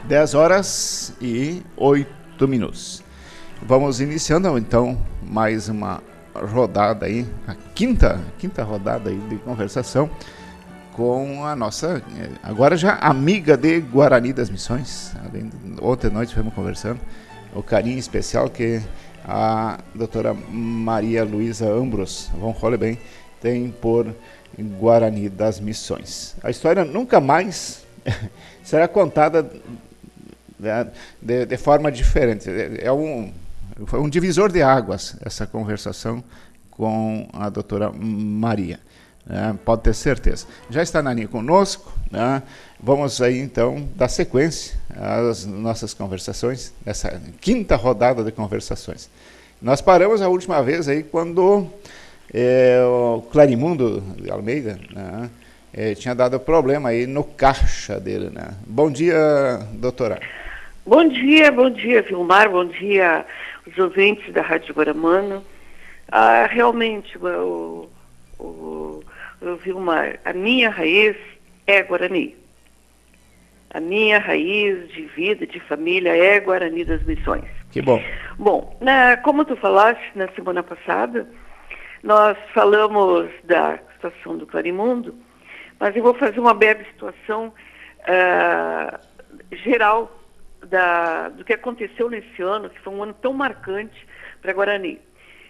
10h08. Vamos iniciando então mais uma rodada aí, a quinta rodada aí de conversação com a nossa, agora já amiga de Guarani das Missões. Ontem à noite fomos conversando, o carinho especial que a doutora Maria Luísa Ambros von Holleben tem por Guarani das Missões. A história nunca mais será contada de forma diferente. Foi um divisor de águas essa conversação com a doutora Maria. Pode ter certeza. Já está na linha conosco. Vamos aí então dar sequência às nossas conversações, essa quinta rodada de conversações. Nós paramos a última vez aí quando o Clarimundo de Almeida tinha dado problema aí no caixa dele. Bom dia, doutora. Bom dia, Vilmar, bom dia os ouvintes da Rádio Guaramano. Realmente, Vilmar, a minha raiz é Guarani. A minha raiz de vida, de família é Guarani das Missões. Que bom. Bom, como tu falaste na semana passada, nós falamos da situação do Clarimundo, mas eu vou fazer uma breve situação geral do que aconteceu nesse ano, que foi um ano tão marcante para Guarani,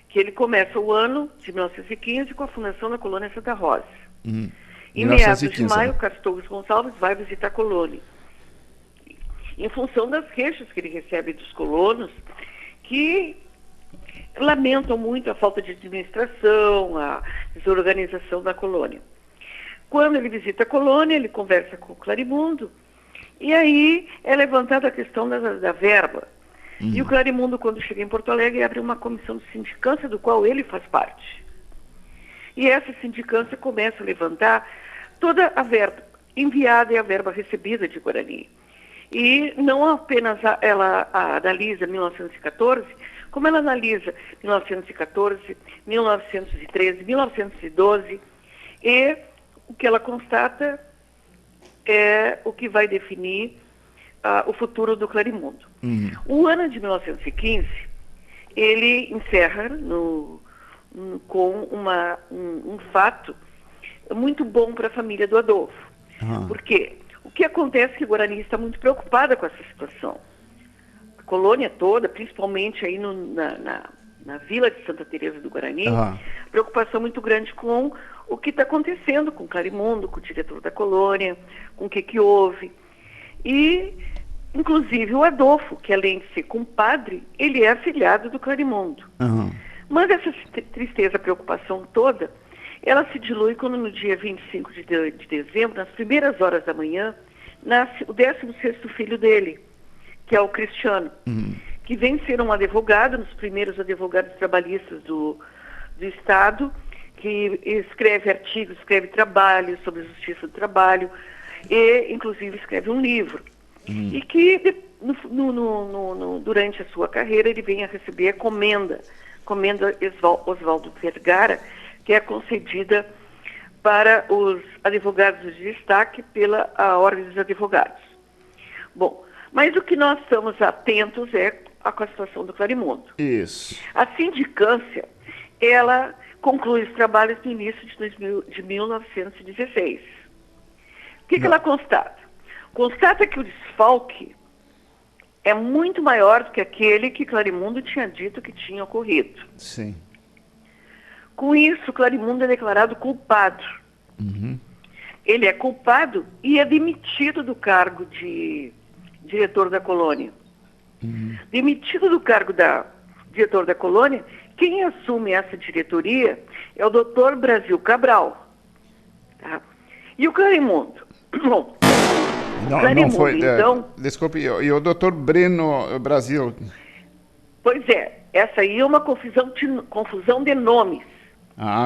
que ele começa o ano de 1915 com a fundação da colônia Santa Rosa. Em meados de maio, Castor Gonçalves vai visitar a colônia. Em função das queixas que ele recebe dos colonos, que lamentam muito a falta de administração, a desorganização da colônia. Quando ele visita a colônia, ele conversa com o Clarimundo, e aí é levantada a questão da verba. E o Clarimundo, quando chega em Porto Alegre, abre uma comissão de sindicância, do qual ele faz parte. E essa sindicância começa a levantar toda a verba enviada e a verba recebida de Guarani. E não apenas ela analisa 1914, como ela analisa 1914, 1913, 1912, e o que ela constata é o que vai definir o futuro do Clarimundo. O ano de 1915, ele encerra com um fato muito bom para a família do Adolfo. Por quê? O que acontece é que Guarani está muito preocupada com essa situação. A colônia toda, principalmente aí na vila de Santa Teresa do Guarani, preocupação muito grande com o que está acontecendo com o Clarimundo, com o diretor da colônia, com o que houve. E, inclusive, o Adolfo, que além de ser compadre, ele é afilhado do Clarimundo. Mas essa tristeza, preocupação toda, ela se dilui quando no dia 25 de dezembro, nas primeiras horas da manhã, nasce o 16º filho dele, que é o Cristiano, que vem ser um advogado, nos primeiros advogados trabalhistas do Estado, que escreve artigos, escreve trabalhos sobre a justiça do trabalho e, inclusive, escreve um livro. E que, durante a sua carreira, ele vem a receber a comenda Oswaldo Vergara, que é concedida para os advogados de destaque pela Ordem dos Advogados. Bom, mas o que nós estamos atentos é com a situação do Clarimundo. Isso. A sindicância, ela conclui os trabalhos no início de 1916. O que ela constata? Constata que o desfalque é muito maior do que aquele que Clarimundo tinha dito que tinha ocorrido. Sim. Com isso, Clarimundo é declarado culpado. Ele é culpado e é demitido do cargo de diretor da colônia. Demitido do cargo de diretor da colônia, quem assume essa diretoria é o Dr. Brasil Cabral. Tá? E o Clarimundo? Bom, não foi, então... Desculpe, e o Dr. Breno Brasil? Pois é, essa aí é uma confusão de nomes.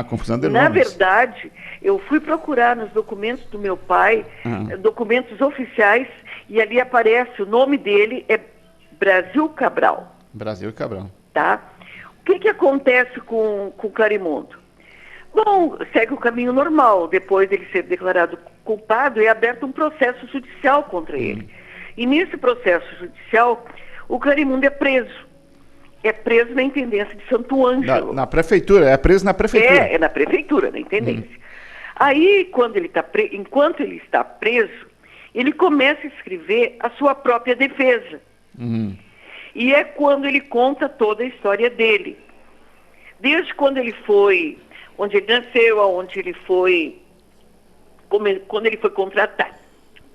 Confusão de Na nomes. verdade, eu fui procurar nos documentos do meu pai, documentos oficiais, e ali aparece o nome dele, é Brasil Cabral. Brasil Cabral. Tá? O que acontece com o Clarimundo? Bom, segue o caminho normal. Depois dele ser declarado culpado, é aberto um processo judicial contra ele. E nesse processo judicial, o Clarimundo é preso. É preso na Intendência de Santo Ângelo. Na prefeitura, é preso na prefeitura. É na prefeitura, na Intendência. Aí, enquanto ele está preso, ele começa a escrever a sua própria defesa. E é quando ele conta toda a história dele. Desde quando ele foi, onde ele nasceu, aonde ele foi, quando ele foi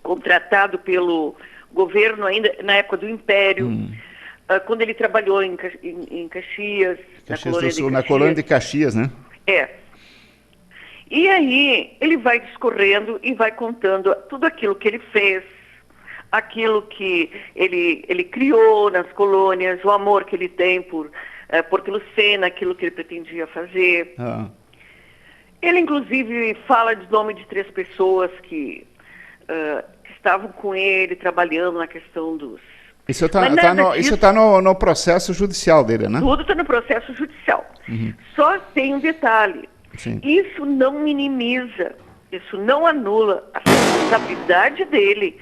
contratado pelo governo ainda na época do Império, quando ele trabalhou em Caxias, na colônia de Caxias, né? É. E aí ele vai discorrendo e vai contando tudo aquilo que ele fez, aquilo que ele criou nas colônias, o amor que ele tem por Porto Lucena, aquilo que ele pretendia fazer. Ele, inclusive, fala de nome de 3 pessoas que estavam com ele, trabalhando na questão dos... Isso está no processo judicial dele, né? Tudo está no processo judicial. Só tem um detalhe. Sim. Isso não minimiza, isso não anula a responsabilidade dele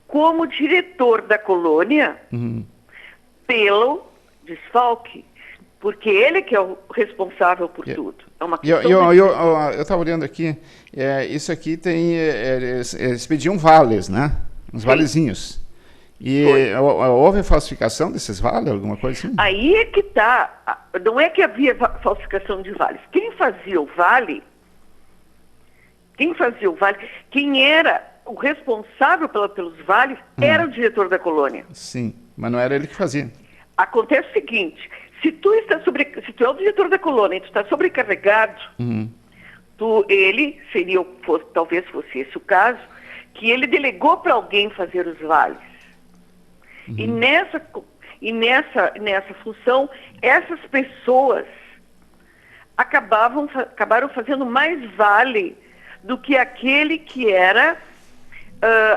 como diretor da colônia pelo desfalque. Porque ele que é o responsável por tudo. É uma questão eu estava olhando aqui, isso aqui tem, eles pediam vales, né? Uns valezinhos. E houve falsificação desses vales, alguma coisa assim? Aí é que está. Não é que havia falsificação de vales. Quem fazia o vale, quem era o responsável pelos vales, era o diretor da colônia. Sim, mas não era ele que fazia. Acontece o seguinte, se tu é o diretor da colônia e tu está sobrecarregado, talvez fosse esse o caso, que ele delegou para alguém fazer os vales. E nessa função, essas pessoas acabaram fazendo mais vale do que aquele que era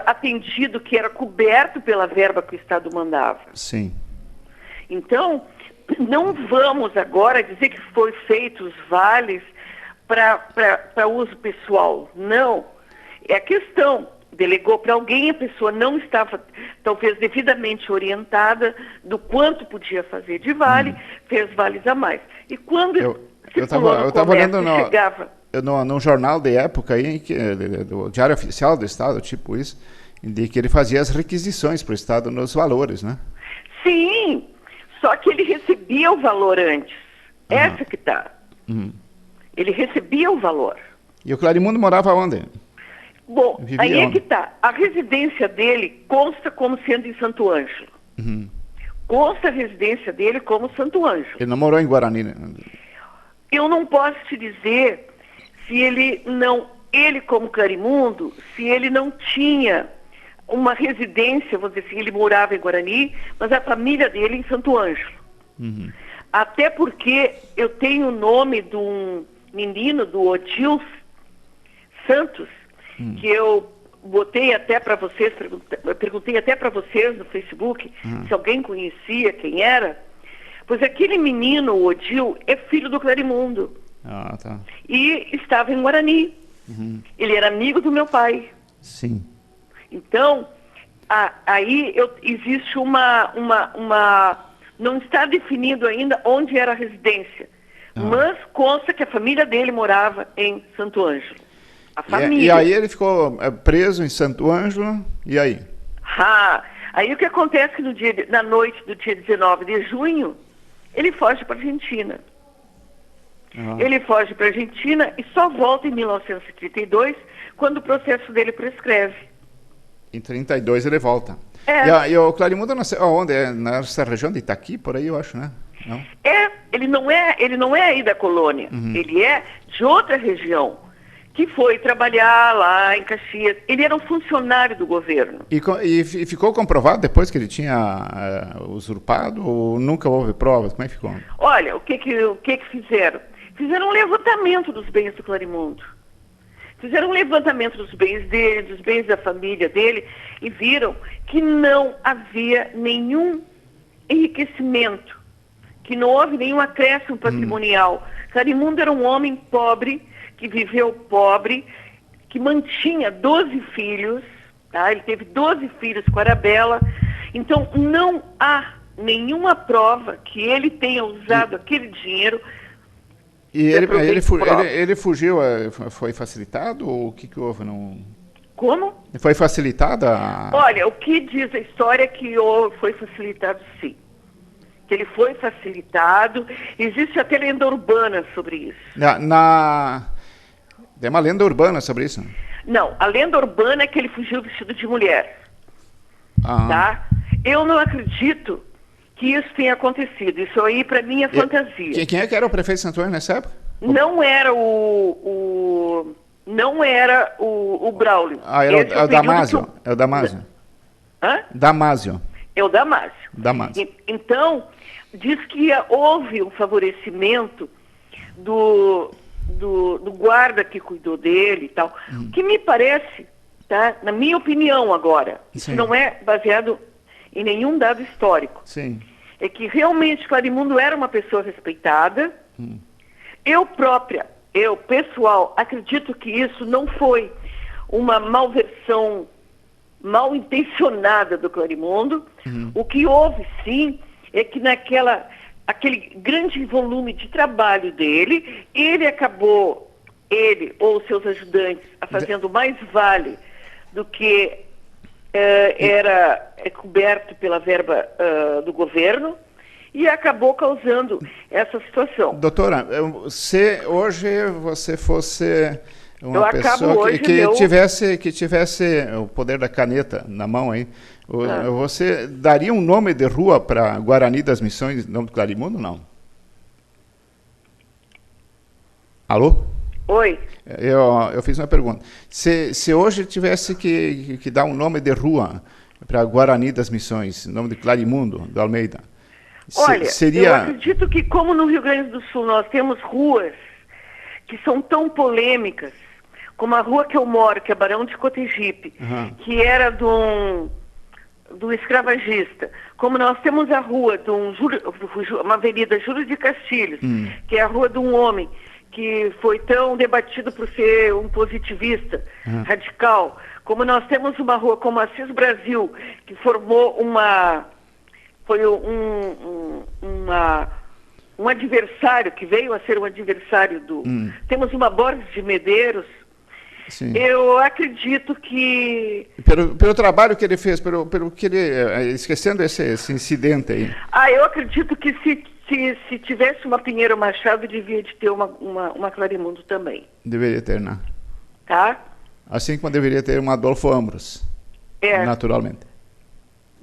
atendido, que era coberto pela verba que o Estado mandava. Sim. Então, não vamos agora dizer que foi feitos vales para uso pessoal. Não. É a questão. Delegou para alguém, a pessoa não estava, talvez, devidamente orientada do quanto podia fazer de vale, fez vales a mais. E quando eu estava olhando no jornal de época, aí, do Diário Oficial do Estado, tipo isso, de que ele fazia as requisições para o Estado nos valores, né? Sim, só que ele recebia o valor antes. Essa que está. Ele recebia o valor. E o Clarimundo morava onde? Bom, aí é que está. A residência dele consta como sendo em Santo Ângelo. Consta a residência dele como Santo Ângelo. Ele não morou em Guarani, né? Eu não posso te dizer se ele como Clarimundo, se ele não tinha uma residência, vou dizer assim, ele morava em Guarani, mas a família dele em Santo Ângelo. Até porque eu tenho o nome de um menino, do Odil Santos, que eu botei até para vocês, perguntei até para vocês no Facebook se alguém conhecia quem era, pois aquele menino, o Odil, é filho do Clarimundo. Tá. E estava em Guarani. Ele era amigo do meu pai. Sim. Então, aí existe não está definido ainda onde era a residência, mas consta que a família dele morava em Santo Ângelo. A família. E aí ele ficou preso em Santo Ângelo, e aí? Aí o que acontece é que na noite do dia 19 de junho, ele foge para a Argentina. Ele foge para a Argentina e só volta em 1932, quando o processo dele prescreve. Em 32 ele volta. E o Clarimundo, não sei onde, nessa região de Itaqui, por aí eu acho, né? Não? Ele não é aí da colônia, ele é de outra região, que foi trabalhar lá em Caxias. Ele era um funcionário do governo. E ficou comprovado depois que ele tinha usurpado, ou nunca houve provas? Como é que ficou? Olha, o que fizeram? Fizeram um levantamento dos bens do Clarimundo. Fizeram um levantamento dos bens dele, dos bens da família dele, e viram que não havia nenhum enriquecimento, que não houve nenhum acréscimo patrimonial. Clarimundo era um homem pobre, que viveu pobre, que mantinha 12 filhos, Tá? Ele teve 12 filhos com a Arabella. Então, não há nenhuma prova que ele tenha usado aquele dinheiro. E ele fugiu, foi facilitado ou o que houve? Não... Como? Foi facilitada? Olha, o que diz a história é que foi facilitado, sim. Que ele foi facilitado. Existe até lenda urbana sobre isso. Tem uma lenda urbana sobre isso? Não, a lenda urbana é que ele fugiu vestido de mulher. Tá? Eu não acredito que isso tenha acontecido. Isso aí, para mim, é fantasia. Quem é que era o prefeito de Santo Antônio nessa época? Não era o Braulio. Era o Damásio. É o Damásio. Hã? Damásio. É o Damásio. Então, diz que houve um favorecimento do guarda que cuidou dele e tal. O que me parece, tá? Na minha opinião agora, isso não é baseado em nenhum dado histórico. Sim. É que realmente Clarimundo era uma pessoa respeitada. Eu pessoal, acredito que isso não foi uma malversão mal intencionada do Clarimundo. O que houve, sim, é que aquele grande volume de trabalho dele, ele ou seus ajudantes, fazendo mais vale do que era coberto pela verba do governo, e acabou causando essa situação. Doutora, se hoje você fosse uma pessoa que tivesse o poder da caneta na mão aí, você daria um nome de rua para Guarani das Missões, nome do Clarimundo, não? Alô? Oi. Eu fiz uma pergunta. Se hoje tivesse que dar um nome de rua para Guarani das Missões, nome de Clarimundo, do Almeida, olha, eu acredito que como no Rio Grande do Sul nós temos ruas que são tão polêmicas, como a rua que eu moro, que é Barão de Cotegipe, que era do escravagista, como nós temos a rua uma avenida Júlio de Castilhos, que é a rua de um homem que foi tão debatido por ser um positivista radical, como nós temos uma rua como Assis Brasil, que formou um adversário, que veio a ser um adversário Temos uma Borges de Medeiros. Sim. Eu acredito que... Pelo trabalho que ele fez, pelo que ele... Esquecendo esse incidente aí. Eu acredito que se tivesse uma Pinheiro Machado, devia de ter uma Clarimundo também. Deveria ter, né? Tá? Assim como deveria ter uma Adolfo Ambros. Naturalmente.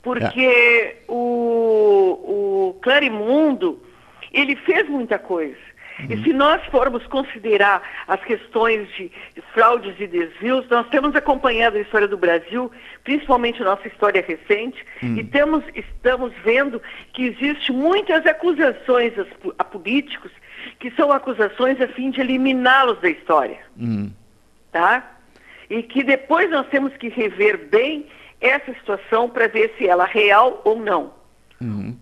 Porque o Clarimundo, ele fez muita coisa. E se nós formos considerar as questões de fraudes e desvios, nós temos acompanhado a história do Brasil, principalmente a nossa história recente, e estamos vendo que existem muitas acusações a políticos, que são acusações a fim de eliminá-los da história. Tá? E que depois nós temos que rever bem essa situação para ver se ela é real ou não.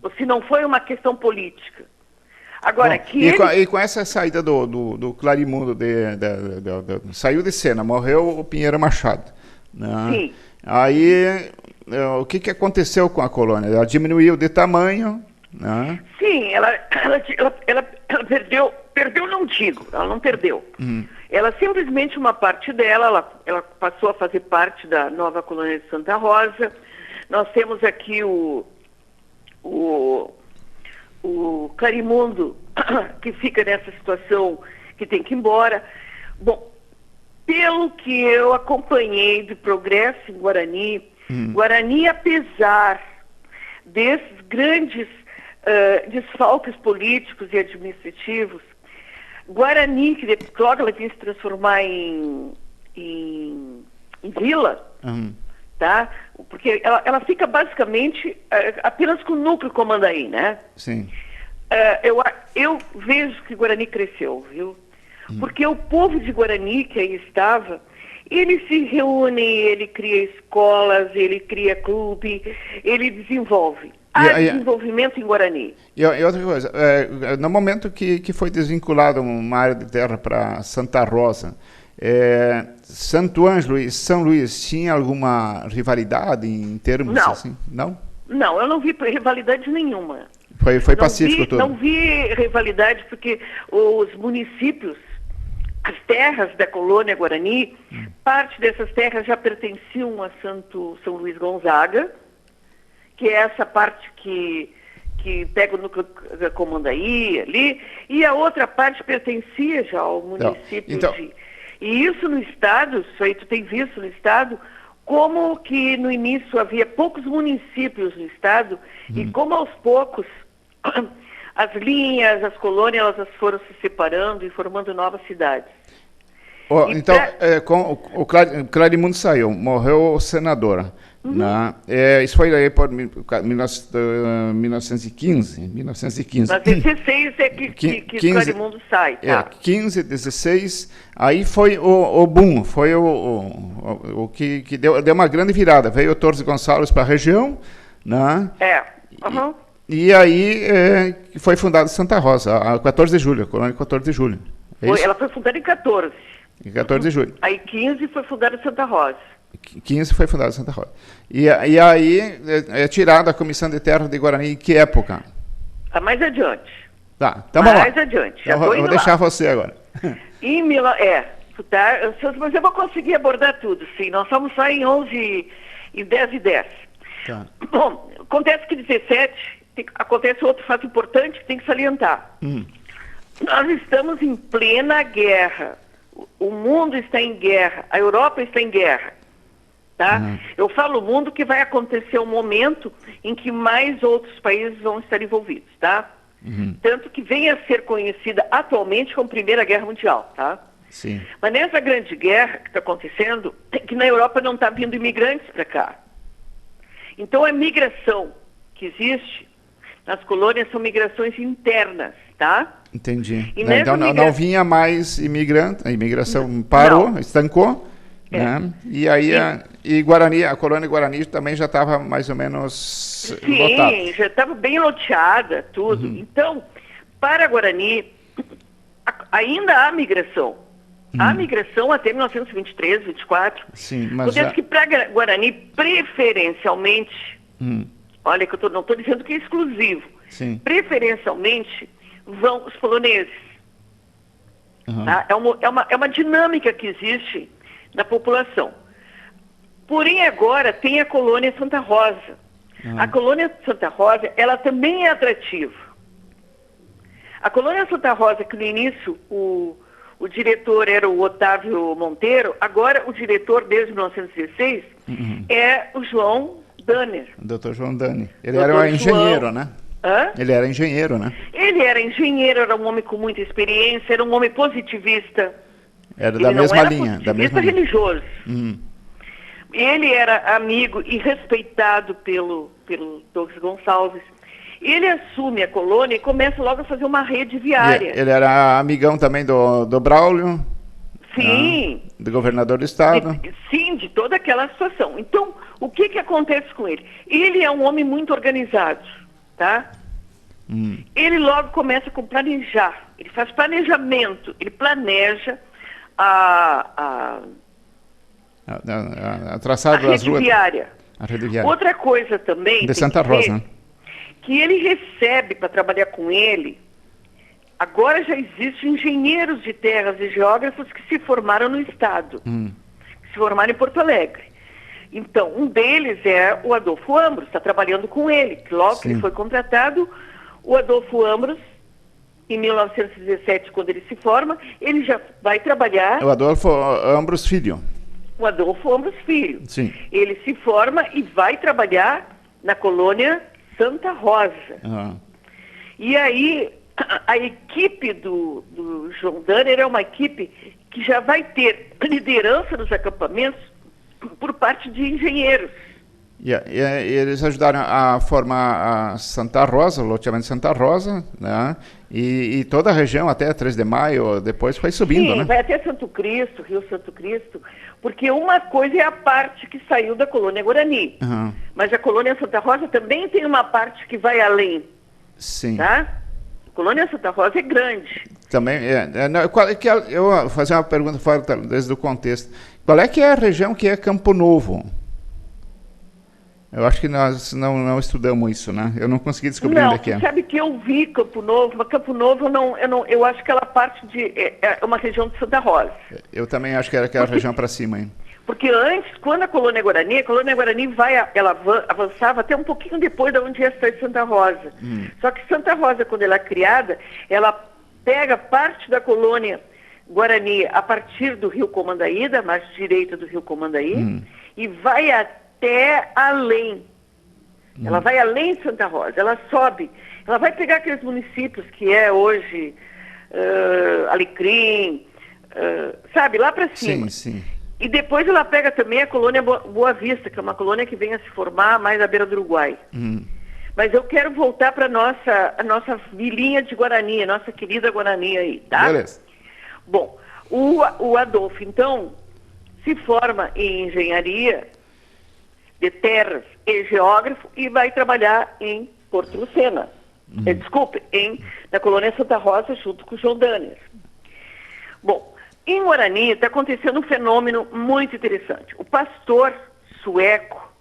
Ou se não foi uma questão política. Agora, e com essa saída do Clarimundo, saiu de cena, morreu o Pinheiro Machado. Né? Sim. Aí, o que aconteceu com a colônia? Ela diminuiu de tamanho? Né? Sim, ela perdeu não digo, ela não perdeu. Ela simplesmente, uma parte dela, ela passou a fazer parte da nova colônia de Santa Rosa. Nós temos aqui o Clarimundo, que fica nessa situação que tem que ir embora. Bom, pelo que eu acompanhei de progresso em Guarani, Guarani, apesar desses grandes desfalques políticos e administrativos, Guarani, que logo ela vinha se transformar em vila, tá? Porque ela fica basicamente apenas com o núcleo Comandaí, né? Sim. Eu vejo que Guarani cresceu, viu? Porque o povo de Guarani que aí estava, ele se reúne, ele cria escolas, ele cria clube, ele desenvolve. Há desenvolvimento em Guarani. E outra coisa, no momento que foi desvinculado uma área de terra para Santa Rosa, Santo Ângelo e São Luís tinha alguma rivalidade em termos assim? Não? Não, eu não vi rivalidade nenhuma. Foi pacífico tudo? Não vi rivalidade porque os municípios, as terras da colônia Guarani, parte dessas terras já pertenciam a São Luís Gonzaga, que é essa parte que pega o núcleo da Comandaí ali, e a outra parte pertencia já ao município de... E isso no Estado, isso aí tu tem visto no Estado, como que no início havia poucos municípios no Estado, e como aos poucos as linhas, as colônias, elas foram se separando e formando novas cidades. Então, o Clarimundo saiu, morreu senadora. Né? Isso foi aí por 1915. Mas 16 é que Clarimundo sai. Tá? 15, 16, aí foi o boom, foi o que deu uma grande virada. Veio o Torres Gonçalves para a região, né? E aí foi fundada Santa Rosa, a 14 de julho, a colônia 14 de julho. Ela foi fundada em 14. Em 14 de julho. Aí 15 foi fundada Santa Rosa. 15 foi fundada Santa Rosa. E aí é tirada a Comissão de Terra de Guarani em que época? Mais adiante. Tá, então vamos lá. Mais adiante. Já vou deixar você agora. Mas eu vou conseguir abordar tudo, sim. Nós somos só em 11 e 10 e 10. Tá. Bom, acontece que 17, acontece outro fato importante que tem que salientar. Nós estamos em plena guerra. O mundo está em guerra, a Europa está em guerra. Tá? Eu falo o mundo que vai acontecer um momento em que mais outros países vão estar envolvidos. Tá? Tanto que vem a ser conhecida atualmente como Primeira Guerra Mundial. Tá? Sim. Mas nessa grande guerra que está acontecendo, que na Europa não está vindo imigrantes para cá. Então a migração que existe nas colônias são migrações internas. Tá? Entendi. Então não vinha mais imigrante, a imigração parou, estancou, né? E aí a colônia Guarani também já estava mais ou menos lotada. Sim, já estava bem loteada, tudo. Então, para Guarani, ainda há migração. Há migração até 1923, 24. Sim, mas que para Guarani, preferencialmente, olha que eu não estou dizendo que é exclusivo, preferencialmente vão os poloneses. Tá? É uma dinâmica que existe na população. Porém, agora tem a colônia Santa Rosa. A colônia Santa Rosa, ela também é atrativa. A colônia Santa Rosa, que no início o diretor era o Otávio Monteiro, agora o diretor, desde 1916, é o João Danner. O doutor João Danner. Ele era um engenheiro, né? Ele era engenheiro, né? Ele era engenheiro, era um homem com muita experiência, era um homem positivista. Era da mesma linha. Da mesma religioso. Ele era amigo e respeitado pelo Torres Gonçalves. Ele assume a colônia e começa logo a fazer uma rede viária. Ele era amigão também do Braulio. Sim. Do governador do estado. Sim, de toda aquela situação. Então, o que acontece com ele? Ele é um homem muito organizado. Tá? Ele logo começa com planejar. Ele faz planejamento. Ele planeja a traçado das ruas. A rede viária. Outra coisa também de Santa Rosa, né? Que ele recebe para trabalhar com ele. Agora já existem engenheiros de terras e geógrafos que se formaram no estado, que se formaram em Porto Alegre. Então, um deles é o Adolfo Ambros, está trabalhando com ele. Logo que ele foi contratado, o Adolfo Ambros, em 1917, quando ele se forma, ele já vai trabalhar... O Adolfo Ambros Filho. O Adolfo Ambros Filho. Sim. Ele se forma e vai trabalhar na colônia Santa Rosa. E aí, a equipe do João Danner é uma equipe que já vai ter liderança nos acampamentos por parte de engenheiros. E eles ajudaram a formar a Santa Rosa, o loteamento de Santa Rosa, né? E toda a região, até 3 de Maio, depois foi subindo, né? Vai até Santo Cristo, Rio Santo Cristo, porque uma coisa é a parte que saiu da colônia Guarani, mas a colônia Santa Rosa também tem uma parte que vai além. Sim. Tá? A colônia Santa Rosa é grande. Também, eu vou fazer uma pergunta fora desde o contexto. Qual é que é a região que é Campo Novo? Eu acho que nós não estudamos isso, né? Eu não consegui descobrir onde é que é. Não, sabe que eu vi Campo Novo, mas Campo Novo eu acho que ela parte de uma região de Santa Rosa. Eu também acho que era aquela região para cima, hein? Porque antes, quando a Colônia Guarani ela avançava até um pouquinho depois de onde ia a cidade de Santa Rosa. Só que Santa Rosa, quando ela é criada, ela pega parte da Colônia Guarani a partir do Rio Comandaí, da margem direita do Rio Comandaí, e vai até além. Ela vai além de Santa Rosa, ela sobe. Ela vai pegar aqueles municípios que é hoje Alecrim, sabe, lá para cima. Sim, sim. E depois ela pega também a colônia Boa Vista, que é uma colônia que vem a se formar mais à beira do Uruguai. Mas eu quero voltar para a nossa vilinha de Guarani, a nossa querida Guarani aí, tá? Beleza. Bom, o Adolfo, então, se forma em engenharia de terras e geógrafo e vai trabalhar em Porto Lucena. Na colônia Santa Rosa, junto com o João Danner. Bom, em Guarani está acontecendo um fenômeno muito interessante. O pastor sueco,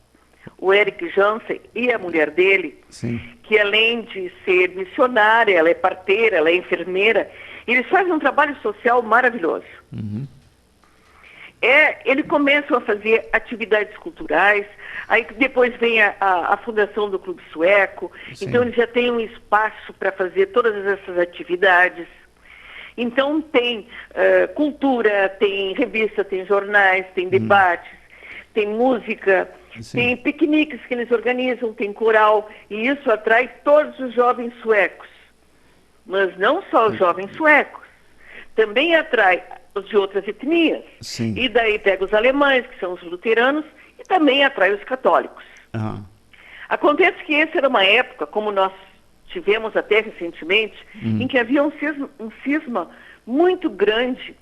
o Eric Jansen, e a mulher dele, Sim. que além de ser missionária, ela é parteira, ela é enfermeira, eles fazem um trabalho social maravilhoso. Eles começam a fazer atividades culturais, aí depois vem a fundação do Clube Sueco, Sim. Então eles já têm um espaço para fazer todas essas atividades. Então tem cultura, tem revista, tem jornais, tem debates, tem música, Sim. tem piqueniques que eles organizam, tem coral, e isso atrai todos os jovens suecos. Mas não só os jovens suecos, também atrai os de outras etnias. Sim. E daí pega os alemães, que são os luteranos, e também atrai os católicos. Acontece que essa era uma época, como nós tivemos até recentemente, em que havia um cisma muito grande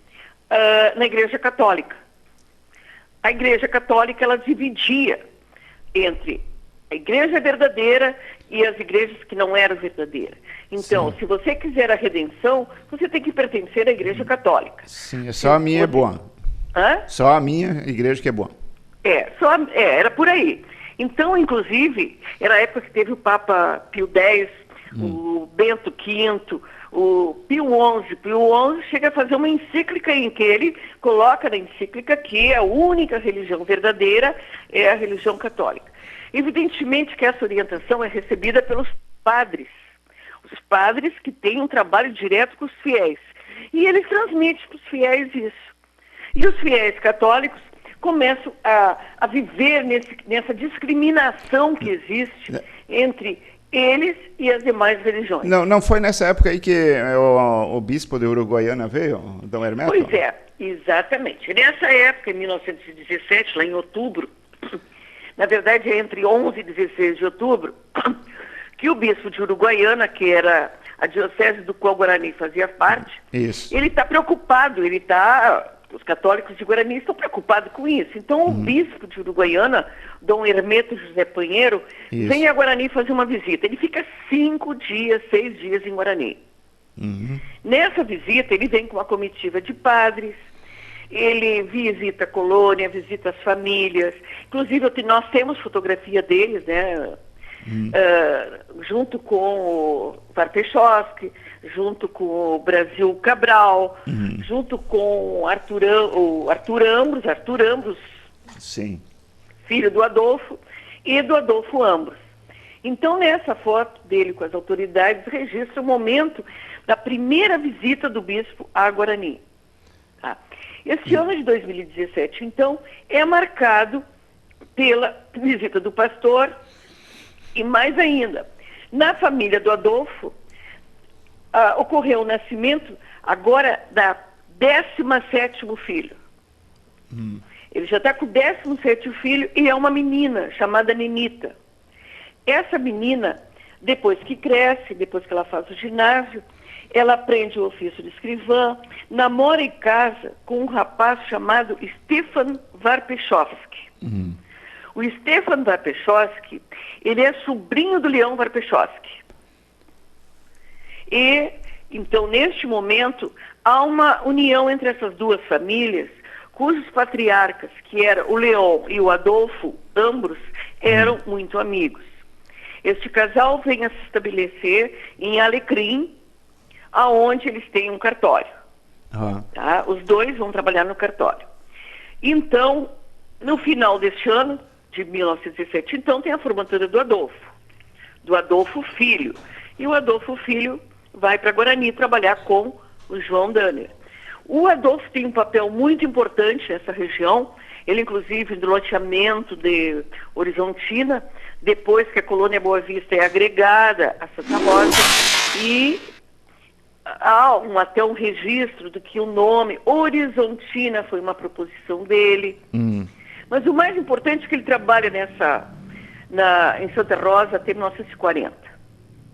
na Igreja Católica. A Igreja Católica, ela dividia entre a igreja verdadeira e as igrejas que não eram verdadeiras. Então, Sim. se você quiser a redenção, você tem que pertencer à Igreja Católica. Sim, só a minha é boa. Hã? Só a minha igreja que é boa. Era por aí. Então, inclusive, era a época que teve o Papa Pio X, o Bento V, o Pio XI. Pio XI chega a fazer uma encíclica em que ele coloca na encíclica que a única religião verdadeira é a religião católica. Evidentemente que essa orientação é recebida pelos padres. Os padres que têm um trabalho direto com os fiéis. E eles transmitem para os fiéis isso. E os fiéis católicos começam a viver nessa discriminação que existe entre eles e as demais religiões. Não foi nessa época aí que o bispo de Uruguaiana veio, Dom Hermeto? Pois é, exatamente. Nessa época, em 1917, lá em outubro, na verdade é entre 11 e 16 de outubro, que o bispo de Uruguaiana, que era a diocese do qual Guarani fazia parte, Isso. ele está preocupado, os católicos de Guarani estão preocupados com isso. Então o bispo de Uruguaiana, Dom Hermeto José Panheiro, vem a Guarani fazer uma visita. Ele fica 5 dias, 6 dias em Guarani. Nessa visita ele vem com uma comitiva de padres, ele visita a colônia, visita as famílias. Inclusive nós temos fotografia deles, né? Junto com o Varpechowski, junto com o Brasil Cabral, junto com o Arthur Ambros, Sim. filho do Adolfo, e do Adolfo Ambros. Então, nessa foto dele com as autoridades, registra o momento da primeira visita do bispo a Guarani. Esse ano de 2017, então, é marcado pela visita do pastor. E mais ainda, na família do Adolfo, ocorreu o nascimento agora da 17º filho. Ele já está com o 17º filho e é uma menina chamada Nenita. Essa menina, depois que cresce, depois que ela faz o ginásio, ela aprende o ofício de escrivã, namora e casa com um rapaz chamado Stefan Varpechowski. O Stefan Varpechowski, ele é sobrinho do Leão Varpechowski. E, então, neste momento, há uma união entre essas duas famílias cujos patriarcas, que eram o Leon e o Adolfo, ambos eram muito amigos. Este casal vem a se estabelecer em Alecrim, aonde eles têm um cartório. Tá? Os dois vão trabalhar no cartório. Então, no final deste ano, de 1907, então tem a formatura do Adolfo Filho. E o Adolfo Filho vai para Guarani trabalhar com o João Danner. O Adolfo tem um papel muito importante nessa região, ele inclusive no loteamento de Horizontina, depois que a colônia Boa Vista é agregada a Santa Rosa, e há até um registro de que o nome Horizontina foi uma proposição dele. Mas o mais importante é que ele trabalha em Santa Rosa até 1940.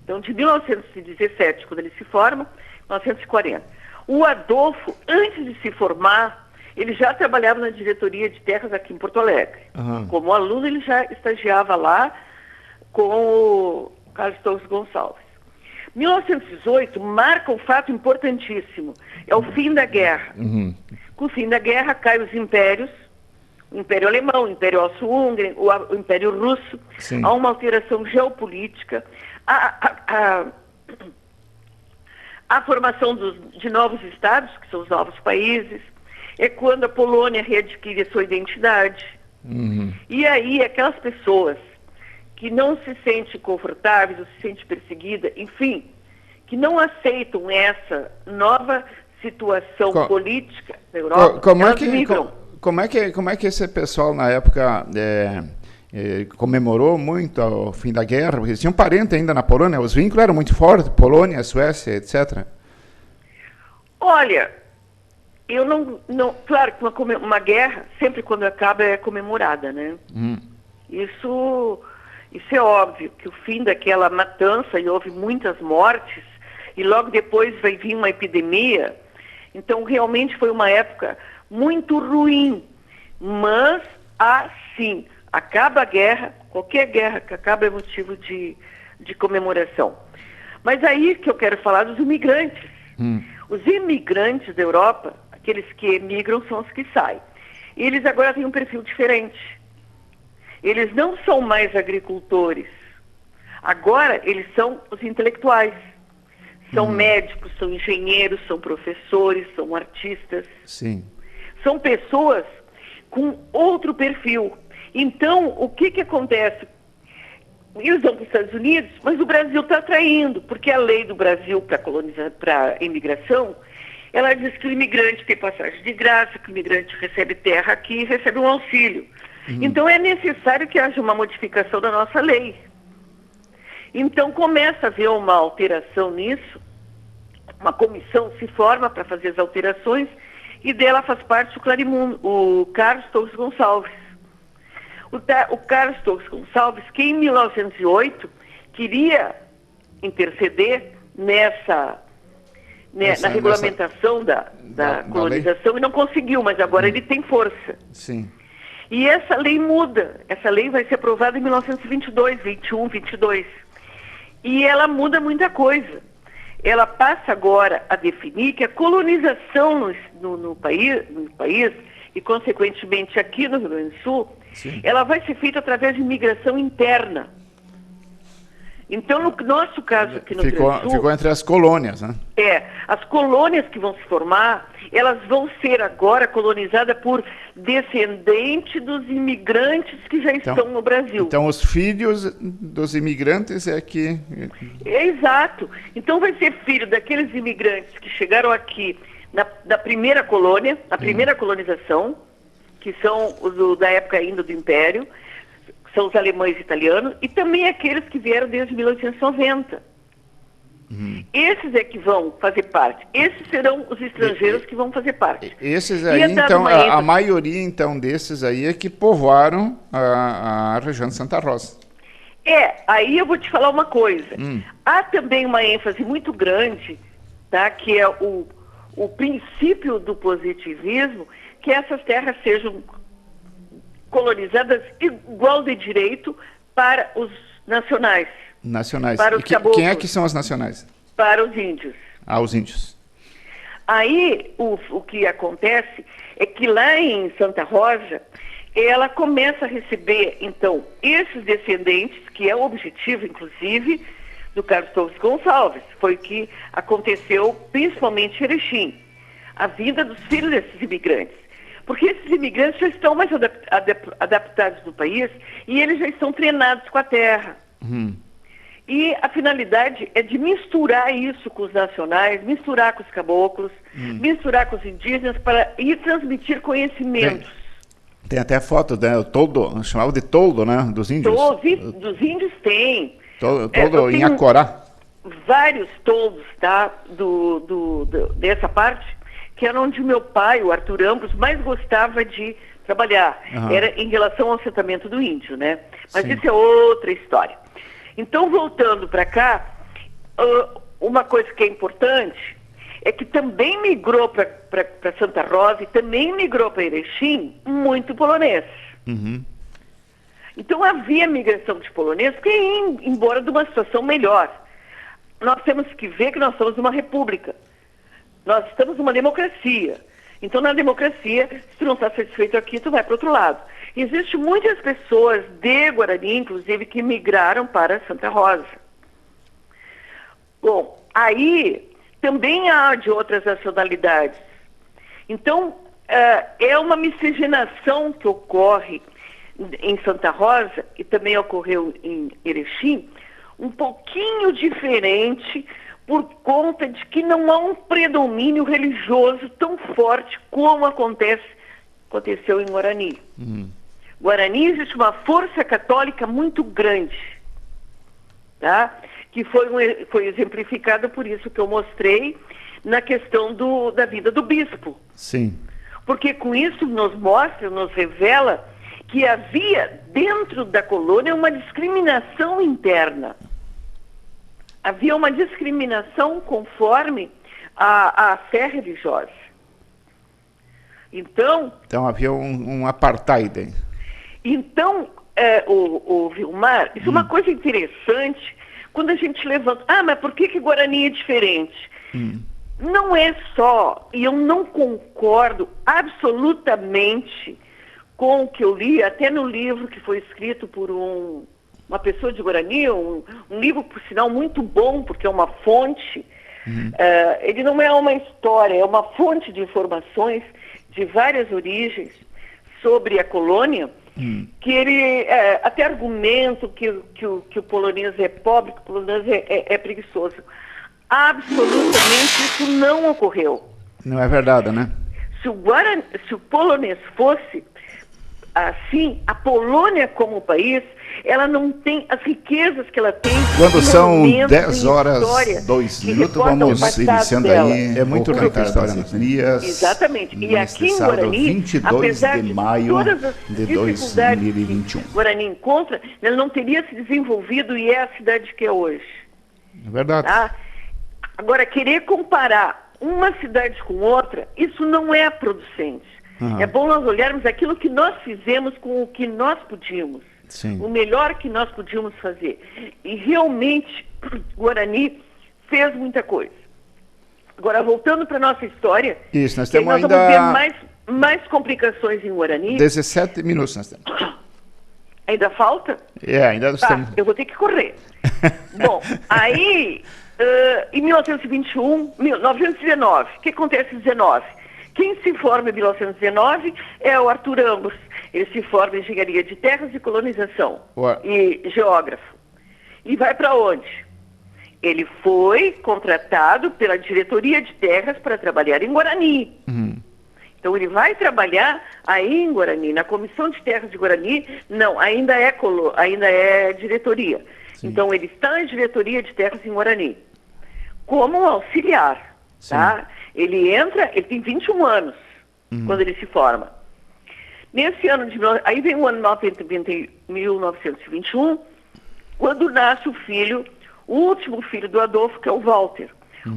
Então, de 1917, quando ele se forma, 1940. O Adolfo, antes de se formar, ele já trabalhava na diretoria de terras aqui em Porto Alegre. Como aluno, ele já estagiava lá com o Carlos Torres Gonçalves. 1918 marca um fato importantíssimo, é o fim da guerra. Com o fim da guerra, caem os impérios, o Império Alemão, o Império Austro-Húngaro, o Império Russo. Sim. Há uma alteração geopolítica, a formação de novos estados, que são os novos países, é quando a Polônia readquire a sua identidade. E aí, aquelas pessoas que não se sentem confortáveis, ou se sentem perseguidas, enfim, que não aceitam essa nova situação política da Europa, elas migram. Como é que esse pessoal na época comemorou muito o fim da guerra? Porque eles tinham parente ainda na Polônia, os vínculos eram muito fortes, Polônia, Suécia, etc. Olha, eu não claro que uma guerra, sempre quando acaba, é comemorada, né? Isso é óbvio, que o fim daquela matança, e houve muitas mortes, e logo depois vai vir uma epidemia, então realmente foi uma época muito ruim, mas assim, acaba a guerra, qualquer guerra que acaba é motivo de comemoração. Mas aí que eu quero falar dos imigrantes. Os imigrantes da Europa, aqueles que emigram são os que saem. E eles agora têm um perfil diferente. Eles não são mais agricultores. Agora eles são os intelectuais. São médicos, são engenheiros, são professores, são artistas. Sim. São pessoas com outro perfil. Então, o que acontece? Eles vão para os Estados Unidos, mas o Brasil está atraindo, porque a lei do Brasil para a imigração, ela diz que o imigrante tem passagem de graça, que o imigrante recebe terra aqui e recebe um auxílio. Então, é necessário que haja uma modificação da nossa lei. Então, começa a haver uma alteração nisso, uma comissão se forma para fazer as alterações, e dela faz parte o Carlos Torres Gonçalves. O Carlos Torres Gonçalves, que em 1908 queria interceder na regulamentação da colonização, e não conseguiu, mas agora ele tem força. Sim. E essa lei muda. Essa lei vai ser aprovada em 1922, 21, 22. E ela muda muita coisa. Ela passa agora a definir que a colonização no país, e consequentemente aqui no Rio Grande do Sul, sim, ela vai ser feita através de imigração interna. Então, no nosso caso aqui no Rio Grande do Sul... Ficou entre as colônias, né? As colônias que vão se formar, elas vão ser agora colonizadas por descendentes dos imigrantes que já estão no Brasil. Então, os filhos dos imigrantes é que... Exato. Então, vai ser filho daqueles imigrantes que chegaram aqui na primeira colônia, na primeira colonização, que são os da época ainda do Império, são os alemães e italianos, e também aqueles que vieram desde 1890. Esses é que vão fazer parte. Esses serão os estrangeiros que vão fazer parte. Esses aí, então, a maioria então desses aí é que povoaram a região de Santa Rosa. Aí eu vou te falar uma coisa. Há também uma ênfase muito grande, tá, que é o princípio do positivismo, que essas terras sejam colonizadas igual de direito para os nacionais. Nacionais. Para os caboclos. Quem é que são os nacionais? Para os índios. Os índios. Aí, o que acontece é que lá em Santa Rosa, ela começa a receber, então, esses descendentes, que é o objetivo, inclusive, do Carlos Torres Gonçalves. Foi o que aconteceu, principalmente em Erechim. A vinda dos filhos desses imigrantes. Porque esses imigrantes já estão mais adaptados no país e eles já estão treinados com a terra. E a finalidade é de misturar isso com os nacionais, misturar com os caboclos, misturar com os indígenas para ir transmitir conhecimentos. Tem até foto, né? O toldo, chamava de toldo, né? Dos índios. Dos índios tem. Toldo em Acorá. Vários toldos, tá? Dessa parte, que era onde meu pai, o Arthur Ambros, mais gostava de trabalhar. Era em relação ao assentamento do índio, né? Mas isso é outra história. Então, voltando para cá, uma coisa que é importante é que também migrou para Santa Rosa e também migrou para Erechim muito polonês. Então havia migração de polonês que ia embora de uma situação melhor. Nós temos que ver que nós somos uma república. Nós estamos numa democracia. Então, na democracia, se tu não está satisfeito aqui, tu vai para outro lado. Existem muitas pessoas de Guarani, inclusive, que migraram para Santa Rosa. Bom, aí também há de outras nacionalidades. Então, é uma miscigenação que ocorre em Santa Rosa, e também ocorreu em Erechim, um pouquinho diferente, por conta de que não há um predomínio religioso tão forte como aconteceu em Guarani. Guarani existe uma força católica muito grande, tá? Que foi exemplificada por isso que eu mostrei na questão da vida do bispo. Sim. Porque com isso nos mostra, nos revela que havia dentro da colônia uma discriminação interna. Havia uma discriminação conforme a fé religiosa. Então havia um apartheid. Então, o Vilmar, isso é uma coisa interessante quando a gente levanta. Mas por que Guarani é diferente? Não é só, e eu não concordo absolutamente com o que eu li, até no livro que foi escrito por uma pessoa de Guarani, um livro, por sinal, muito bom, porque é uma fonte. Ele não é uma história, é uma fonte de informações de várias origens sobre a colônia, que ele até argumenta que o polonês é pobre, que o polonês é preguiçoso. Absolutamente isso não ocorreu. Não é verdade, né? Se o polonês fosse assim, a Polônia como país, ela não tem as riquezas que ela tem. Quando são 10 horas, 2 minutos, vamos iniciando dela. Aí. É muito rica a história nas Lias. Exatamente. E aqui em Guarani, 22 apesar de maio de todas as de dificuldades 2021. que Guarani encontra, ela não teria se desenvolvido e é a cidade que é hoje. É verdade. Tá? Agora, querer comparar uma cidade com outra, isso não é producente. É bom nós olharmos aquilo que nós fizemos com o que nós podíamos. Sim. O melhor que nós podíamos fazer. E realmente, Guarani fez muita coisa. Agora, voltando para a nossa história, isso, nós temos vamos ver mais complicações em Guarani. 17 minutos nós temos. Ainda falta? Ainda estamos. Eu vou ter que correr. Bom, aí, em 1919, o que acontece em 19? Quem se forma em 1919 é o Arthur Ambros. Ele se forma em Engenharia de Terras e Colonização e geógrafo. E vai para onde? Ele foi contratado pela Diretoria de Terras para trabalhar em Guarani. Então ele vai trabalhar aí em Guarani, na Comissão de Terras de Guarani. Não, ainda é diretoria. Sim. Então ele está na Diretoria de Terras em Guarani como um auxiliar, tá? Ele tem 21 anos quando ele se forma. Nesse ano aí vem o ano 1921, quando nasce o último filho do Adolfo, que é o Walter.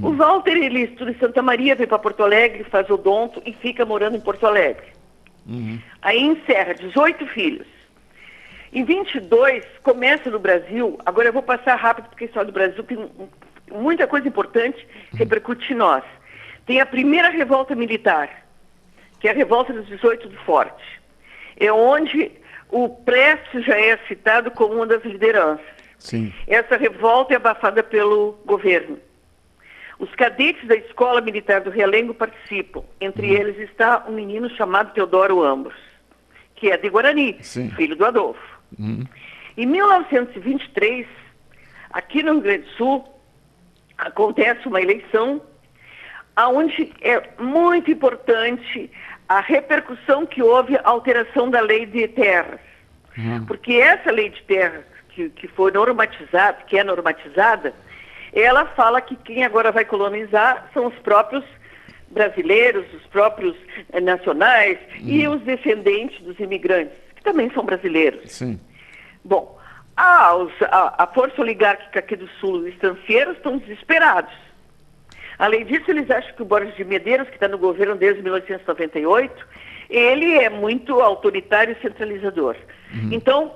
O Walter, ele estuda em Santa Maria, vem para Porto Alegre, faz odonto e fica morando em Porto Alegre. Aí encerra 18 filhos. Em 22, começa no Brasil, agora eu vou passar rápido porque a história do Brasil tem muita coisa importante que repercute em nós. tem a primeira revolta militar, que é a revolta dos 18 do Forte. É onde o Prestes já é citado como uma das lideranças. Sim. Essa revolta é abafada pelo governo. Os cadetes da Escola Militar do Realengo participam. Entre eles está um menino chamado Teodoro Ambros, que é de Guarani, Sim. filho do Adolfo. Em 1923, aqui no Rio Grande do Sul, acontece uma eleição onde é muito importante a repercussão que houve a alteração da lei de terras. Porque essa lei de terras que foi normatizada, que é normatizada, ela fala que quem agora vai colonizar são os próprios brasileiros, os próprios nacionais e os descendentes dos imigrantes, que também são brasileiros. Sim. Bom, a força oligárquica aqui do Sul, os estancieiros, estão desesperados. Além disso, eles acham que o Borges de Medeiros, que está no governo desde 1898, ele é muito autoritário e centralizador. Então,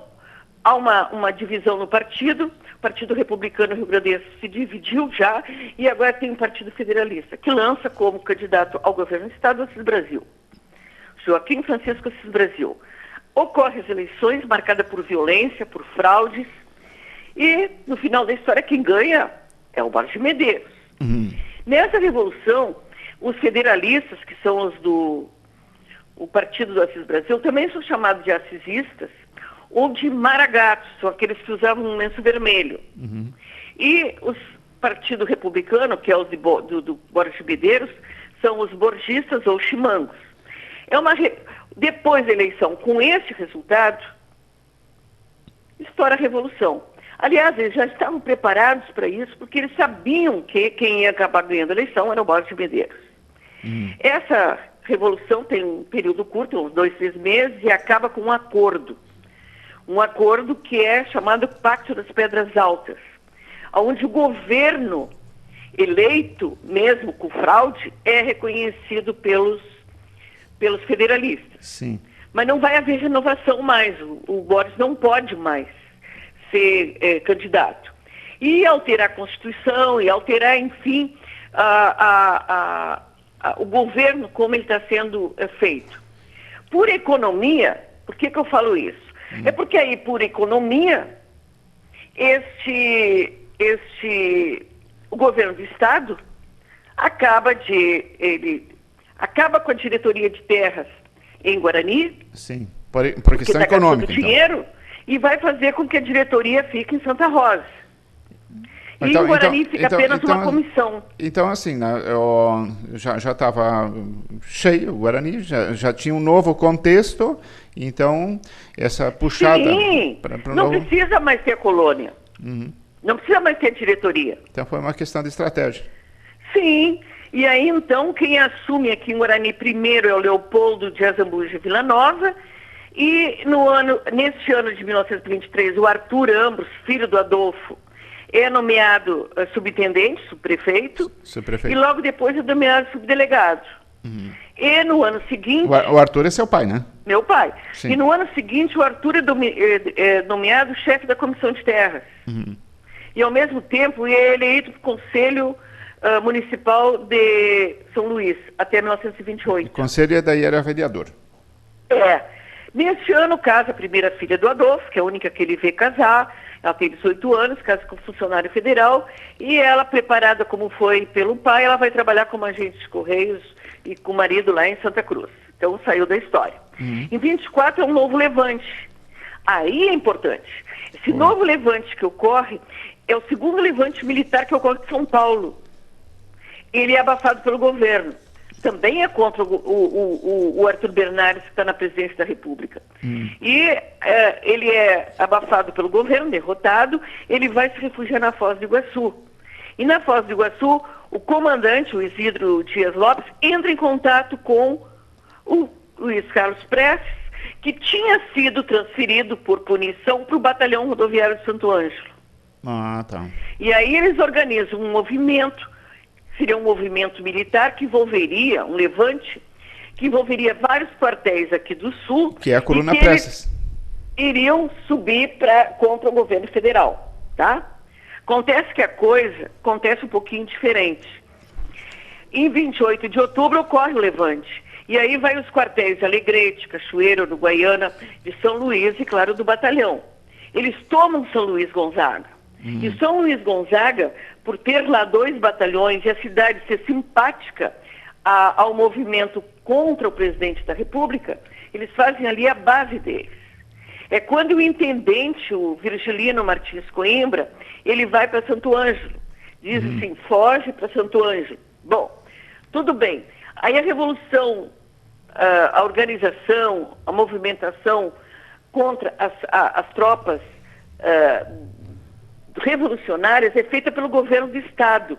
há uma divisão no partido. O Partido Republicano Rio-Grandense se dividiu já e agora tem um Partido Federalista, que lança como candidato ao governo do Estado Assis Brasil. Joaquim Francisco Assis Brasil. Ocorrem as eleições marcadas por violência, por fraudes, e no final da história quem ganha é o Borges de Medeiros. Nessa revolução, os federalistas, que são os do Partido do Assis Brasil, também são chamados de assisistas ou de maragatos, são aqueles que usavam um lenço vermelho. E o Partido Republicano, que é os do Borges de Medeiros, são os borgistas ou chimangos. Depois da eleição, com esse resultado, estoura a revolução. Aliás, eles já estavam preparados para isso, porque eles sabiam que quem ia acabar ganhando a eleição era o Borges de Medeiros. Essa revolução tem um período curto, uns 2, 3 meses, e acaba com um acordo. Um acordo que é chamado Pacto das Pedras Altas, onde o governo eleito, mesmo com fraude, é reconhecido pelos federalistas. Sim. Mas não vai haver renovação mais. O Borges não pode mais ser candidato. E alterar a Constituição, e alterar, enfim, o governo como ele está sendo feito. Por economia, por que eu falo isso? É porque aí, por economia, o governo do Estado acaba com a diretoria de terras em Guarani. Sim, por questão econômica. Dinheiro, e vai fazer com que a diretoria fique em Santa Rosa. E em Guarani fica apenas uma comissão. Então, assim, né, já estava cheio o Guarani, já tinha um novo contexto, então essa puxada... Sim, não precisa mais ter a colônia. Não precisa mais ter a diretoria. Então foi uma questão de estratégia. Sim, e aí então quem assume aqui em Guarani primeiro é o Leopoldo de Azambuja Villanova, e neste ano de 1923 o Arthur Ambros, filho do Adolfo, é nomeado subintendente, subprefeito, e logo depois é nomeado subdelegado. E no ano seguinte... O Arthur é seu pai, né? Meu pai. Sim. E no ano seguinte o Arthur é nomeado chefe da Comissão de Terras. E ao mesmo tempo é eleito para o Conselho Municipal de São Luís, até 1928. O conselho daí era vereador. Neste ano casa a primeira filha do Adolfo, que é a única que ele vê casar. Ela tem 18 anos, casa com funcionário federal, e ela, preparada como foi pelo pai, ela vai trabalhar como agente de Correios e com o marido lá em Santa Cruz. Então saiu da história. Em 24 é um novo levante. Aí é importante. Esse novo levante que ocorre é o segundo levante militar que ocorre em São Paulo. Ele é abafado pelo governo. Também é contra o Arthur Bernardes, que está na presidência da República. E ele é abafado pelo governo, derrotado, ele vai se refugiar na Foz do Iguaçu. E na Foz do Iguaçu, o comandante, o Isidro Dias Lopes, entra em contato com o Luiz Carlos Prestes, que tinha sido transferido por punição para o Batalhão Rodoviário de Santo Ângelo. Tá. E aí eles organizam um movimento. Seria um movimento militar que envolveria, um levante, que envolveria vários quartéis aqui do Sul. Que é a coluna Prestes. Iriam subir contra o governo federal, tá? Acontece que a coisa acontece um pouquinho diferente. em 28 de outubro ocorre o levante. E aí vai os quartéis de Alegrete, Cachoeira, Uruguaiana, de São Luís e, claro, do batalhão. Eles tomam São Luís Gonzaga. E São Luís Gonzaga, por ter lá 2 batalhões e a cidade ser simpática ao movimento contra o presidente da República, eles fazem ali a base deles. É quando o intendente, o Virgilino Martins Coimbra, ele vai para Santo Ângelo. Diz assim, foge para Santo Ângelo. Bom, tudo bem. Aí a revolução, a organização, a movimentação contra as tropas revolucionárias é feita pelo governo do Estado,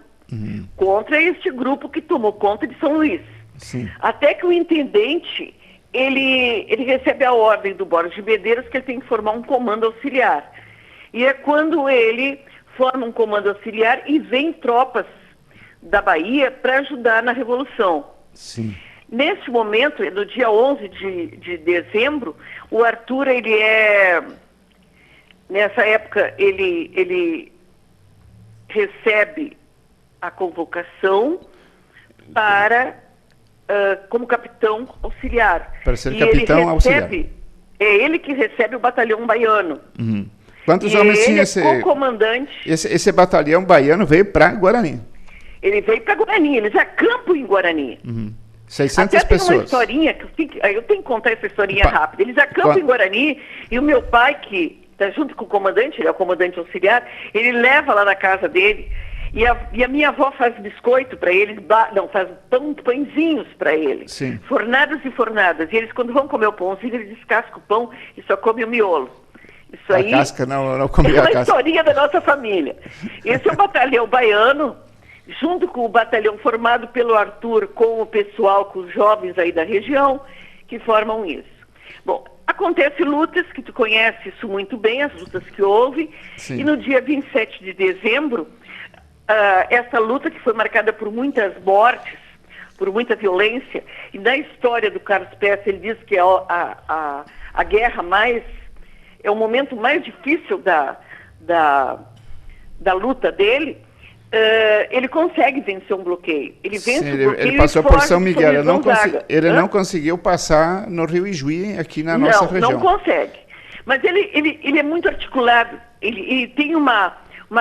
contra este grupo que tomou conta de São Luís. Sim. Até que o intendente, ele recebe a ordem do Borges de Medeiros que ele tem que formar um comando auxiliar. E é quando ele forma um comando auxiliar e vem tropas da Bahia para ajudar na Revolução. Sim. Nesse momento, no dia 11 de dezembro, o Arthur, nessa época, ele recebe a convocação para, como capitão auxiliar. Para ser capitão auxiliar. É ele que recebe o batalhão baiano. Quantos homens tinha esse? Co-comandante. Esse batalhão baiano veio para Guarani. Ele veio para Guarani, eles acampam em Guarani. 600 Até pessoas. Tem uma historinha, eu tenho que contar essa historinha rápida. Eles acampam em Guarani e o meu pai, que está junto com o comandante, ele é o comandante auxiliar, ele leva lá na casa dele e a minha avó faz biscoito para eles, faz pãezinhos para eles. Sim. Fornadas e fornadas. E eles, quando vão comer o pãozinho, eles descascam o pão e só comem o miolo. Isso a aí casca não comia a casca. É uma historinha da nossa família. Esse é o batalhão baiano, junto com o batalhão formado pelo Arthur, com o pessoal, com os jovens aí da região, que formam isso. Bom, acontece lutas, que tu conhece isso muito bem, as lutas que houve, Sim. E no dia 27 de dezembro, essa luta que foi marcada por muitas mortes, por muita violência, e na história do Carlos Pérez, ele diz que é a guerra é o momento mais difícil da luta dele. Ele consegue vencer um bloqueio. Ele vence Sim, o bloqueio. Ele passou por São Miguel. Ele Não não conseguiu passar no Rio Ijuí, aqui na nossa região. Não consegue. Mas ele é muito articulado. Ele tem uma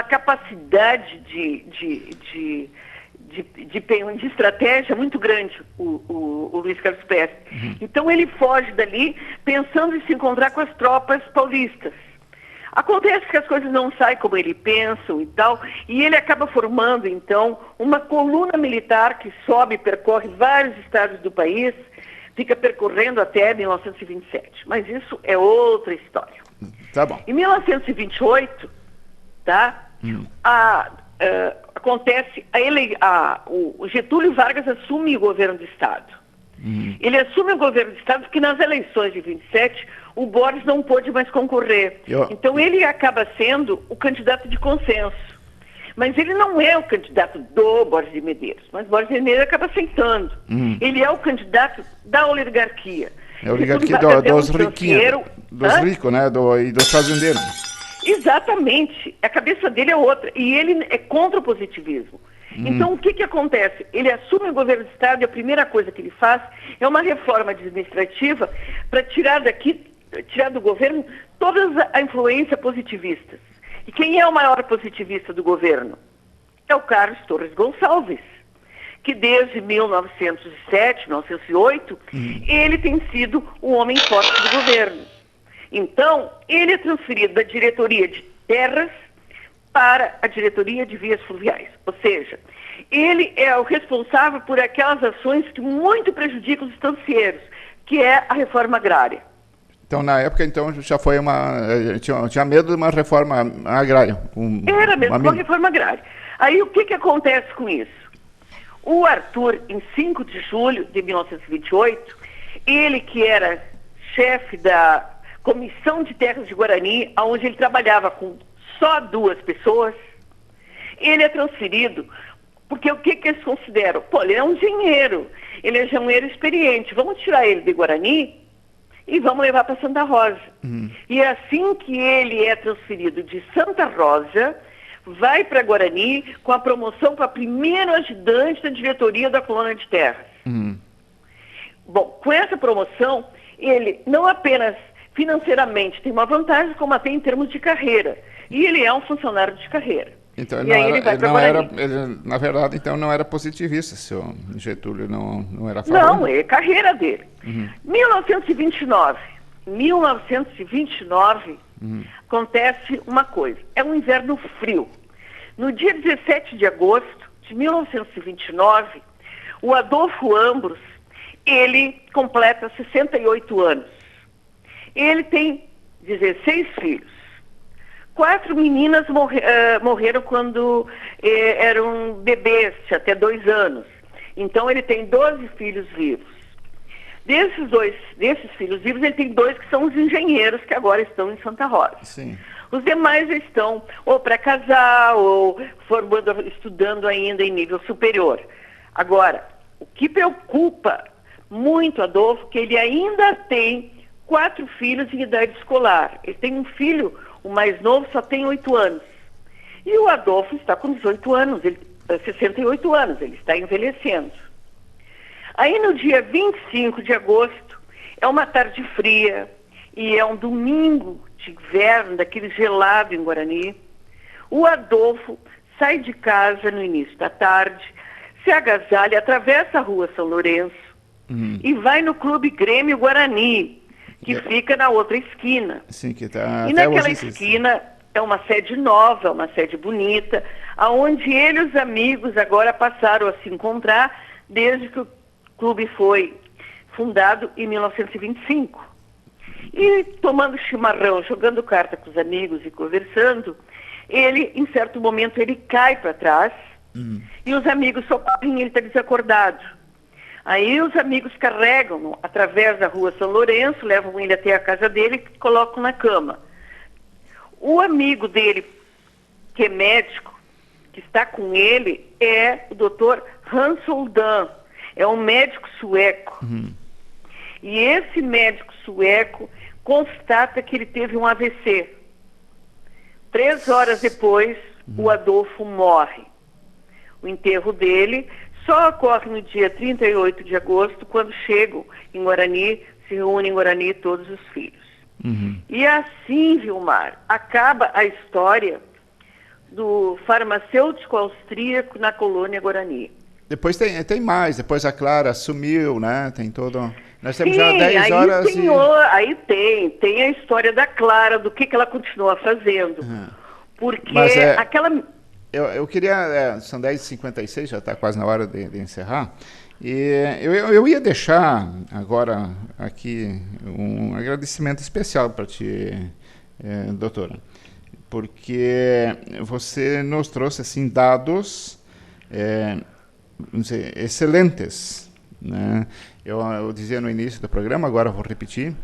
capacidade de estratégia muito grande, o Luiz Carlos Pérez. Então ele foge dali pensando em se encontrar com as tropas paulistas. Acontece que as coisas não saem como ele pensa e tal, e ele acaba formando, então, uma coluna militar que sobe e percorre vários estados do país, fica percorrendo até 1927. Mas isso é outra história. Tá bom. Em 1928, tá? Acontece, o Getúlio Vargas assume o governo do Estado. Ele assume o governo do Estado porque nas eleições de 27 o Borges não pôde mais concorrer. Então ele acaba sendo o candidato de consenso. Mas ele não é o candidato do Borges de Medeiros, mas Borges de Medeiros acaba aceitando. Ele é o candidato da oligarquia. É a oligarquia dos riquinhos, dos ricos, né? E dos fazendeiros. Exatamente. A cabeça dele é outra. E ele é contra o positivismo. Então, o que acontece? Ele assume o governo do Estado e a primeira coisa que ele faz é uma reforma administrativa para tirar do governo toda a influência positivista. E quem é o maior positivista do governo? É o Carlos Torres Gonçalves, que desde 1907, 1908, ele tem sido o homem forte do governo. Então, ele é transferido da diretoria de terras para a diretoria de vias fluviais. Ou seja, ele é o responsável por aquelas ações que muito prejudicam os estancieiros, que é a reforma agrária. Então, na época, já foi tinha medo de uma reforma agrária. Era mesmo uma reforma agrária. Aí, o que acontece com isso? O Arthur, em 5 de julho de 1928, ele que era chefe da Comissão de Terras de Guarani, onde ele trabalhava com só 2 pessoas, ele é transferido, porque o que eles consideram? Pô, ele é um engenheiro, ele é engenheiro experiente, vamos tirar ele de Guarani e vamos levar para Santa Rosa. E é assim que ele é transferido de Santa Rosa vai para Guarani com a promoção para primeiro ajudante da diretoria da Colônia de Terras. Bom, com essa promoção, ele não apenas financeiramente tem uma vantagem, como até em termos de carreira. E ele é um funcionário de carreira. Então, ele, na verdade, então não era positivista, seu Getúlio não era a favor? Não, é carreira dele. 1929, acontece uma coisa, é um inverno frio. No dia 17 de agosto de 1929, o Adolfo Ambros, ele completa 68 anos. Ele tem 16 filhos. 4 meninas morreram quando eram bebês, até 2 anos. Então ele tem 12 filhos vivos. Desses filhos vivos, ele tem 2 que são os engenheiros que agora estão em Santa Rosa. Sim. Os demais estão ou para casar ou estudando ainda em nível superior. Agora, o que preocupa muito Adolfo, que ele ainda tem 4 filhos em idade escolar. Ele tem um filho, o mais novo, só tem 8 anos. E o Adolfo está com 18 anos, 68 anos, ele está envelhecendo. Aí no dia 25 de agosto, é uma tarde fria e é um domingo de inverno, daquele gelado em Guarani. O Adolfo sai de casa no início da tarde, se agasalha, atravessa a rua São Lourenço e vai no Clube Grêmio Guarani, que fica na outra esquina. Sim, que tá, e naquela esquina é uma sede nova, uma sede bonita, aonde ele e os amigos agora passaram a se encontrar desde que o clube foi fundado em 1925. E tomando chimarrão, jogando carta com os amigos e conversando, ele, em certo momento, ele cai para trás e os amigos socorrem, ele está desacordado. Aí os amigos carregam através da rua São Lourenço, levam ele até a casa dele e colocam na cama. O amigo dele, que é médico, que está com ele, é o Dr. Hans Soldan, é um médico sueco. E esse médico sueco constata que ele teve um AVC. 3 horas depois, o Adolfo morre. O enterro dele só ocorre no dia 38 de agosto, quando chegam em Guarani, se reúnem em Guarani todos os filhos. E assim, Vilmar, acaba a história do farmacêutico austríaco na colônia Guarani. Depois tem mais, depois a Clara assumiu, né? Tem todo... Nós temos Sim, já 10 horas aí tem a história da Clara, do que ela continua fazendo. Porque aquela... Eu queria... são 10h56, já está quase na hora de encerrar. E eu ia deixar agora aqui um agradecimento especial para ti, doutora. Porque você nos trouxe assim, dados vamos dizer, excelentes, né? Eu dizia no início do programa, agora vou repetir,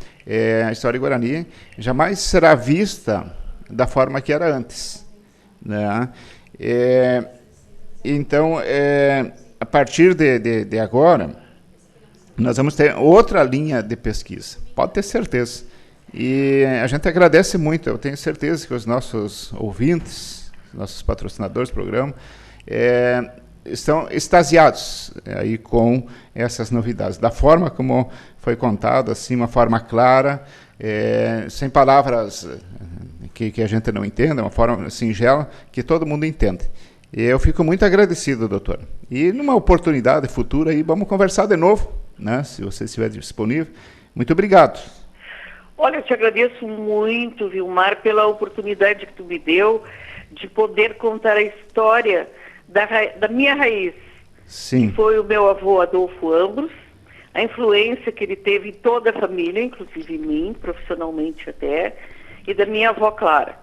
a história de Guarani jamais será vista da forma que era antes, né? Então, a partir de agora, nós vamos ter outra linha de pesquisa, pode ter certeza. E a gente agradece muito, eu tenho certeza que os nossos ouvintes, nossos patrocinadores do programa, estão extasiados aí com essas novidades, da forma como foi contado, assim, uma forma clara, sem palavras que a gente não entenda, uma forma singela que todo mundo entende. E eu fico muito agradecido, doutor. E numa oportunidade futura aí, vamos conversar de novo, né, se você estiver disponível. Muito obrigado. Olha, eu te agradeço muito, Vilmar, pela oportunidade que tu me deu de poder contar a história da minha raiz. Sim. Que foi o meu avô Adolfo Ambros, a influência que ele teve em toda a família, inclusive em mim, profissionalmente até, e da minha avó Clara.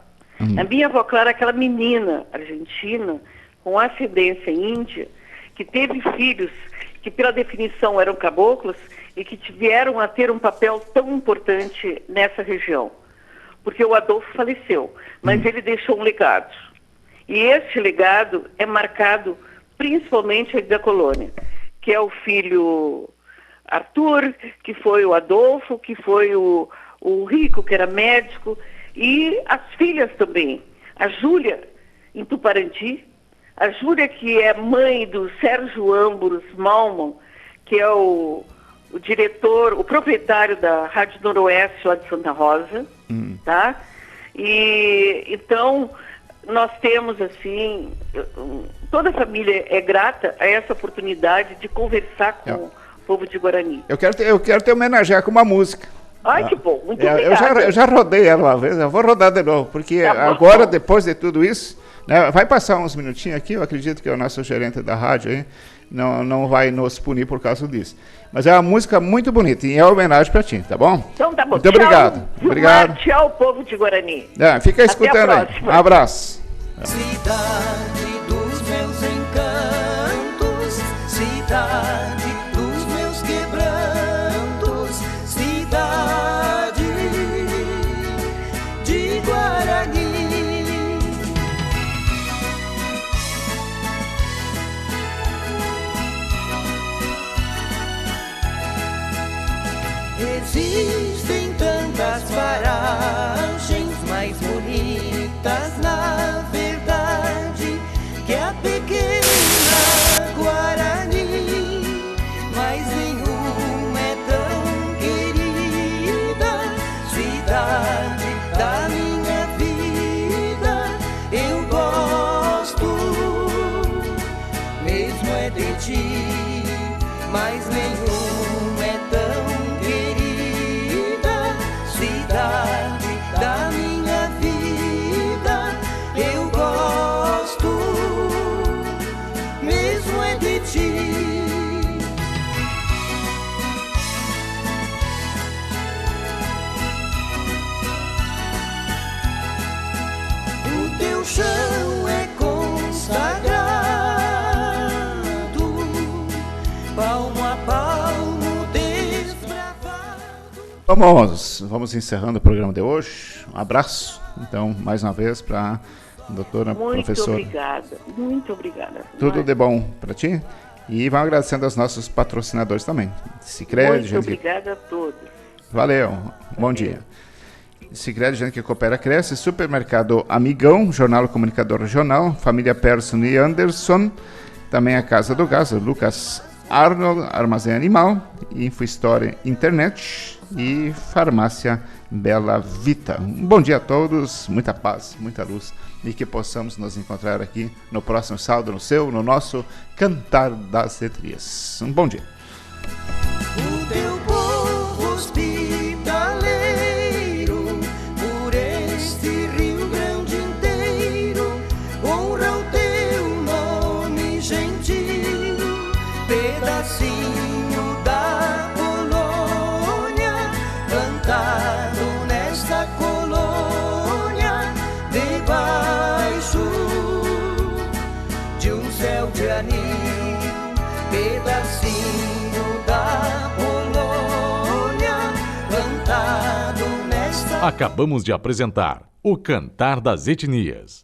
A minha avó Clara é aquela menina argentina, com ascendência índia, que teve filhos que, pela definição, eram caboclos e que vieram a ter um papel tão importante nessa região. Porque o Adolfo faleceu, mas ele deixou um legado. E esse legado é marcado principalmente da colônia, que é o filho Arthur, que foi o Adolfo, que foi o Rico, que era médico, e as filhas também. A Júlia, em Tuparanti. A Júlia, que é mãe do Sérgio Ambros Malman, que é o diretor, o proprietário da Rádio Noroeste lá de Santa Rosa, tá? E então nós temos assim, toda a família é grata a essa oportunidade de conversar com o povo de Guarani. Eu quero te homenagear com uma música. Ai, que bom, muito obrigada. Eu já rodei ela uma vez, eu vou rodar de novo, porque agora, depois de tudo isso, né, vai passar uns minutinhos aqui, eu acredito que o nosso gerente da rádio aí não vai nos punir por causa disso. Mas é uma música muito bonita e é uma homenagem para ti, tá bom? Então tá bom. Muito obrigado. Obrigado. Tchau, povo de Guarani. Fica escutando aí. Um abraço. Cidade dos meus encantos, cidade dos meus quebrantos, cidade de Guarani. Existem tantas paragens mais bonitas, na verdade, que a pequena Guarani, mas nenhuma é tão querida. Cidade da minha vida, eu gosto, mesmo é de ti, mas nenhuma é tão querida. Cidade da minha vida, eu gosto, mesmo é de ti. O teu chão é consagrado, palmo a palmo desbravado. Vamos encerrando o programa de hoje. Um abraço, então, mais uma vez, para a doutora professora. Muito obrigada. Tudo de bom para ti. E vamos agradecendo aos nossos patrocinadores também. Sicredi, muito obrigada a todos. Valeu, bom dia. Sicredi, gente que coopera, cresce. Supermercado Amigão, Jornal Comunicador Regional, Família Persson e Anderson, também a Casa do Gás, Lucas Arnold, Armazém Animal, Info História Internet e Farmácia Bela Vita. Um bom dia a todos, muita paz, muita luz e que possamos nos encontrar aqui no próximo sábado, no nosso Cantar das Letrinhas. Um bom dia. O teu povo hospitaleiro, por este Rio Grande inteiro, honra o teu nome gentil, pedacinho da colônia, plantado nesta colônia, debaixo de um céu de anil, pedacinho da colônia, plantado nesta. Acabamos de apresentar o Cantar das Etnias.